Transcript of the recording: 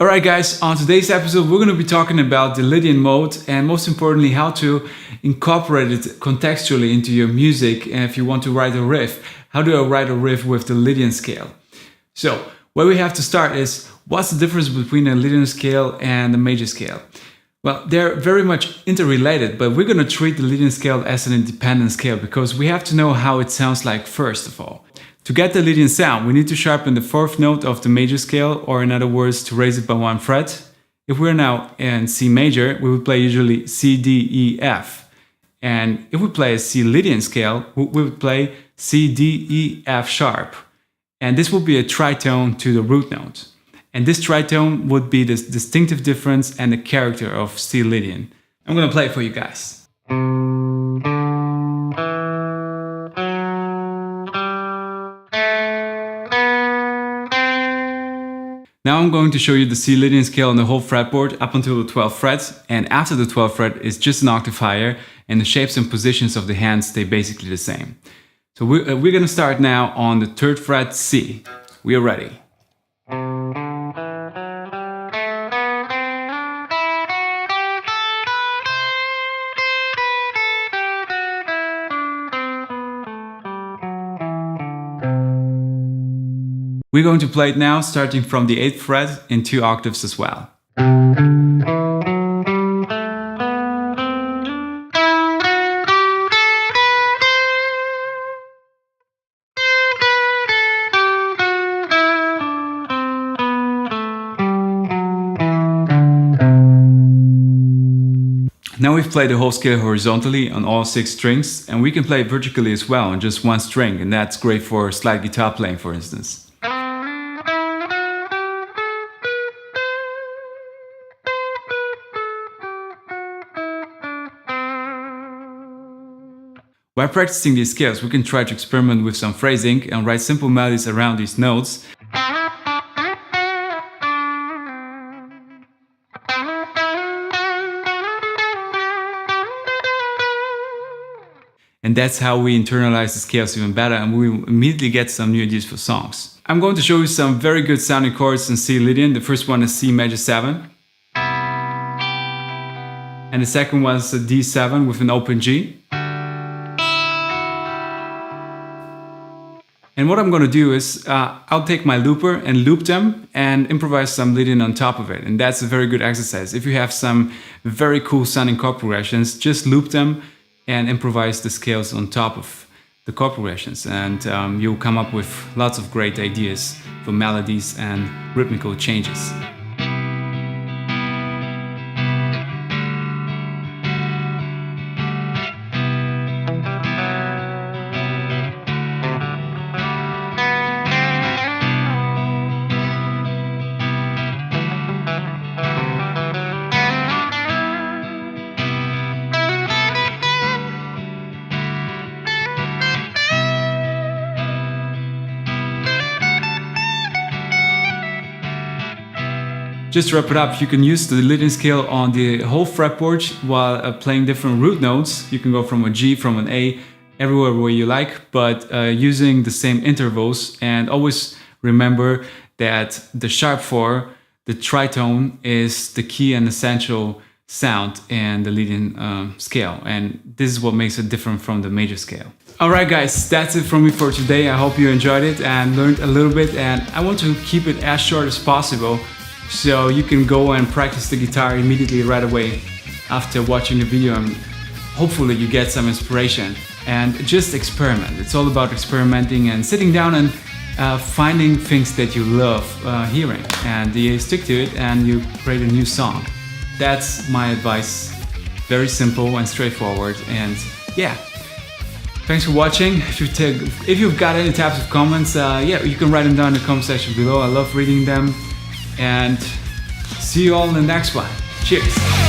Alright guys, on today's episode we're going to be talking about the Lydian mode and most importantly how to incorporate it contextually into your music. And if you want to write a riff, how do I write a riff with the Lydian scale? So where we have to start is, what's the difference between a Lydian scale and a major scale? Well, they're very much interrelated, but we're going to treat the Lydian scale as an independent scale because we have to know how it sounds like first of all. To get the Lydian sound, we need to sharpen the fourth note of the major scale, or in other words, to raise it by one fret. If we're now in C major, we would play usually C, D, E, F. And if we play a C Lydian scale, we would play C, D, E, F sharp. And this would be a tritone to the root note. And this tritone would be the distinctive difference and the character of C Lydian. I'm going to play it for you guys. Now I'm going to show you the C Lydian scale on the whole fretboard up until the 12th fret, and after the 12th fret is just an octave higher, and the shapes and positions of the hands stay basically the same. So we're going to start now on the 3rd fret C. We are ready. We're going to play it now starting from the 8th fret in 2 octaves as well. Now we've played the whole scale horizontally on all 6 strings, and we can play it vertically as well on just one string, and that's great for slide guitar playing, for instance. By practicing these scales, we can try to experiment with some phrasing and write simple melodies around these notes. And that's how we internalize the scales even better, and we will immediately get some new ideas for songs. I'm going to show you some very good sounding chords in C Lydian. The first one is C major 7. And the second one is a D7 with an open G. And what I'm going to do is, I'll take my looper and loop them and improvise some Lydian on top of it. And that's a very good exercise. If you have some very cool sounding chord progressions, just loop them and improvise the scales on top of the chord progressions. And you'll come up with lots of great ideas for melodies and rhythmical changes. Just to wrap it up, you can use the Lydian scale on the whole fretboard while playing different root notes. You can go from a G, from an A, everywhere where you like, but using the same intervals. And always remember that the sharp 4, the tritone, is the key and essential sound in the Lydian scale. And this is what makes it different from the major scale. Alright guys, that's it from me for today. I hope you enjoyed it and learned a little bit. And I want to keep it as short as possible, so you can go and practice the guitar immediately right away after watching the video, and hopefully you get some inspiration. And just experiment. It's all about experimenting and sitting down and finding things that you love hearing, and you stick to it and you create a new song. That's my advice. Very simple and straightforward. And yeah, thanks for watching. If you've got any types of comments, yeah, you can write them down in the comment section below. I love reading them. And see you all in the next one. Cheers!